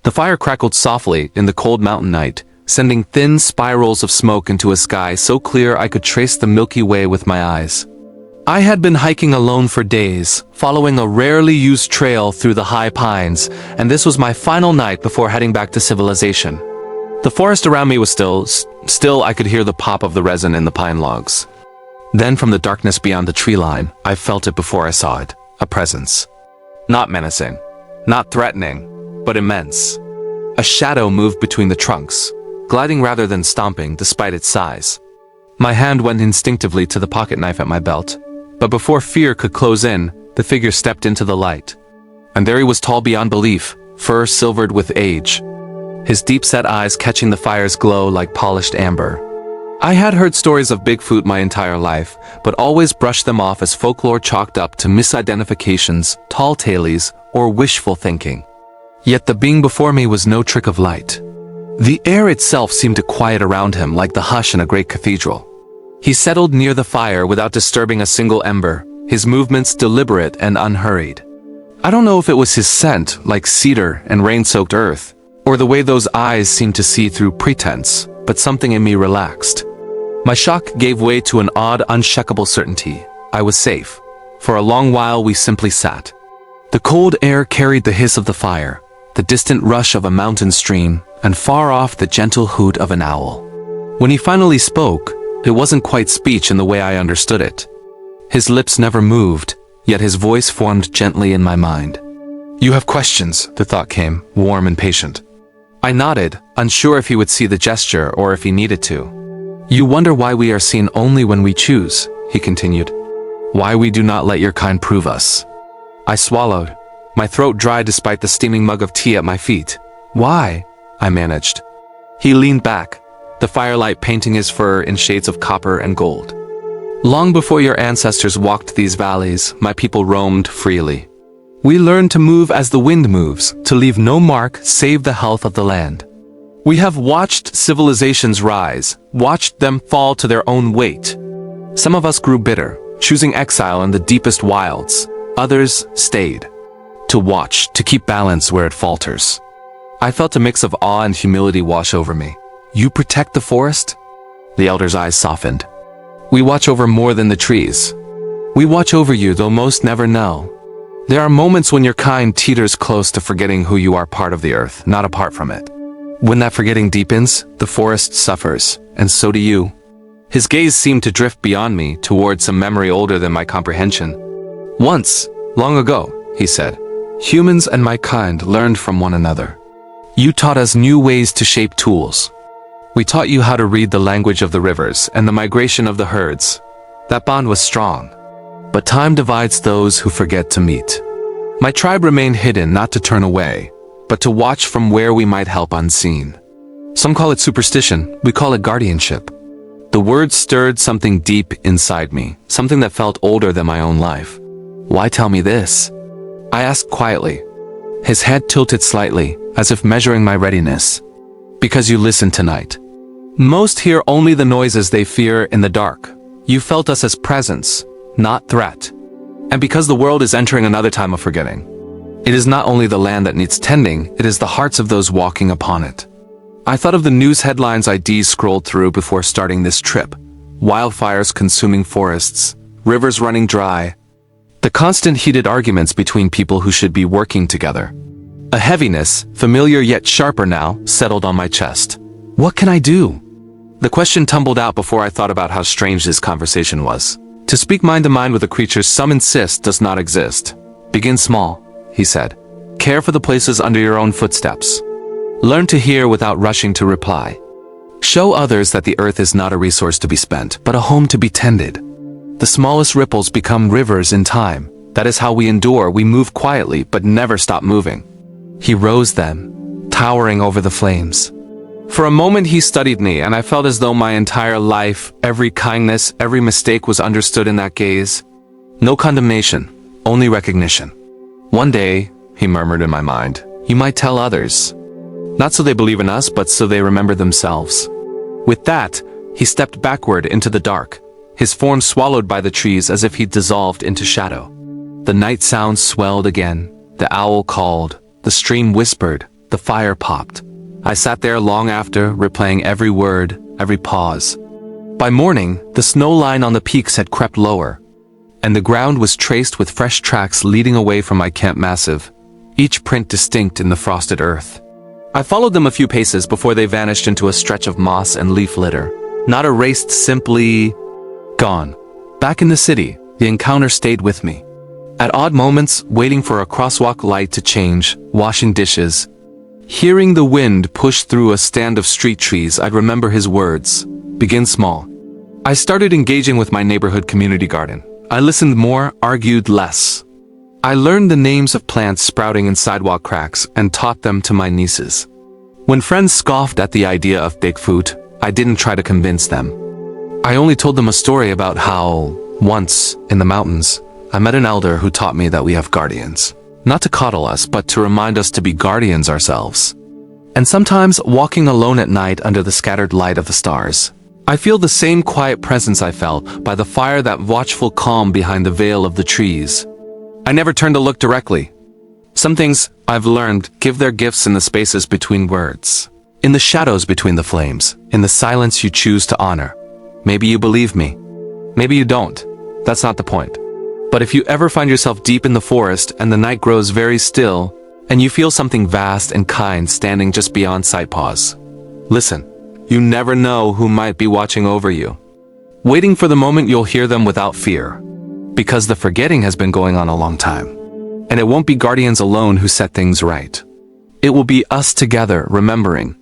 The fire crackled softly in the cold mountain night, sending thin spirals of smoke into a sky so clear I could trace the Milky Way with my eyes. I had been hiking alone for days, following a rarely used trail through the high pines, and this was my final night before heading back to civilization. The forest around me was still I could hear the pop of the resin in the pine logs. Then from the darkness beyond the tree line, I felt it before I saw it, a presence. Not menacing, not threatening, but immense. A shadow moved between the trunks, gliding rather than stomping despite its size. My hand went instinctively to the pocket knife at my belt, but before fear could close in, the figure stepped into the light. And there he was, tall beyond belief, fur silvered with age, his deep-set eyes catching the fire's glow like polished amber. I had heard stories of Bigfoot my entire life, but always brushed them off as folklore chalked up to misidentifications, tall tales, or wishful thinking. Yet the being before me was no trick of light. The air itself seemed to quiet around him like the hush in a great cathedral. He settled near the fire without disturbing a single ember, his movements deliberate and unhurried. I don't know if it was his scent, like cedar and rain-soaked earth, or the way those eyes seemed to see through pretense, but something in me relaxed. My shock gave way to an odd, unshakable certainty. I was safe. For a long while we simply sat. The cold air carried the hiss of the fire, the distant rush of a mountain stream, and far off the gentle hoot of an owl. When he finally spoke, it wasn't quite speech in the way I understood it. His lips never moved, yet his voice formed gently in my mind. "You have questions," the thought came, warm and patient. I nodded, unsure if he would see the gesture or if he needed to. "You wonder why we are seen only when we choose," he continued. "Why we do not let your kind prove us." I swallowed, my throat dry despite the steaming mug of tea at my feet. "Why?" I managed. He leaned back, the firelight painting his fur in shades of copper and gold. "Long before your ancestors walked these valleys, my people roamed freely. We learned to move as the wind moves, to leave no mark save the health of the land. We have watched civilizations rise, watched them fall to their own weight. Some of us grew bitter, choosing exile in the deepest wilds. Others stayed. To watch, to keep balance where it falters." I felt a mix of awe and humility wash over me. "You protect the forest?" The elder's eyes softened. "We watch over more than the trees. We watch over you, though most never know. There are moments when your kind teeters close to forgetting who you are, part of the earth, not apart from it. When that forgetting deepens, the forest suffers, and so do you." His gaze seemed to drift beyond me, towards some memory older than my comprehension. "Once, long ago," he said, "humans and my kind learned from one another. You taught us new ways to shape tools. We taught you how to read the language of the rivers and the migration of the herds. That bond was strong. But time divides those who forget to meet. My tribe remained hidden, not to turn away, but to watch from where we might help unseen. Some call it superstition, we call it guardianship." The words stirred something deep inside me, something that felt older than my own life. "Why tell me this?" I asked quietly. His head tilted slightly, as if measuring my readiness. "Because you listened tonight. Most hear only the noises they fear in the dark. You felt us as presence, not threat. And because the world is entering another time of forgetting. It is not only the land that needs tending, it is the hearts of those walking upon it." I thought of the news headlines I'd scrolled through before starting this trip. Wildfires consuming forests, rivers running dry, the constant heated arguments between people who should be working together. A heaviness, familiar yet sharper now, settled on my chest. What can I do? The question tumbled out before I thought about how strange this conversation was. To speak mind to mind with a creature some insist does not exist. "Begin small," he said. "Care for the places under your own footsteps. Learn to hear without rushing to reply. Show others that the earth is not a resource to be spent, but a home to be tended. The smallest ripples become rivers in time. That is how we endure. We move quietly, but never stop moving." He rose then, towering over the flames. For a moment he studied me, and I felt as though my entire life, every kindness, every mistake was understood in that gaze. No condemnation, only recognition. "One day," he murmured in my mind, "you might tell others. Not so they believe in us, but so they remember themselves." With that, he stepped backward into the dark, his form swallowed by the trees as if he'd dissolved into shadow. The night sounds swelled again. The owl called, the stream whispered, the fire popped. I sat there long after, replaying every word, every pause. By morning, the snow line on the peaks had crept lower, and the ground was traced with fresh tracks leading away from my camp massive, each print distinct in the frosted earth. I followed them a few paces before they vanished into a stretch of moss and leaf litter. Not erased, simply gone. Back in the city, the encounter stayed with me. At odd moments, waiting for a crosswalk light to change, washing dishes, hearing the wind push through a stand of street trees, I'd remember his words. Begin small. I started engaging with my neighborhood community garden. I listened more, argued less. I learned the names of plants sprouting in sidewalk cracks and taught them to my nieces. When friends scoffed at the idea of Bigfoot, I didn't try to convince them. I only told them a story about how, once, in the mountains, I met an elder who taught me that we have guardians. Not to coddle us, but to remind us to be guardians ourselves. And sometimes, walking alone at night under the scattered light of the stars, I feel the same quiet presence I felt by the fire, that watchful calm behind the veil of the trees. I never turn to look directly. Some things, I've learned, give their gifts in the spaces between words. In the shadows between the flames, in the silence you choose to honor. Maybe you believe me. Maybe you don't. That's not the point. But if you ever find yourself deep in the forest and the night grows very still, and you feel something vast and kind standing just beyond sight, pause. Listen. You never know who might be watching over you, waiting for the moment you'll hear them without fear. Because the forgetting has been going on a long time. And it won't be guardians alone who set things right. It will be us together, remembering.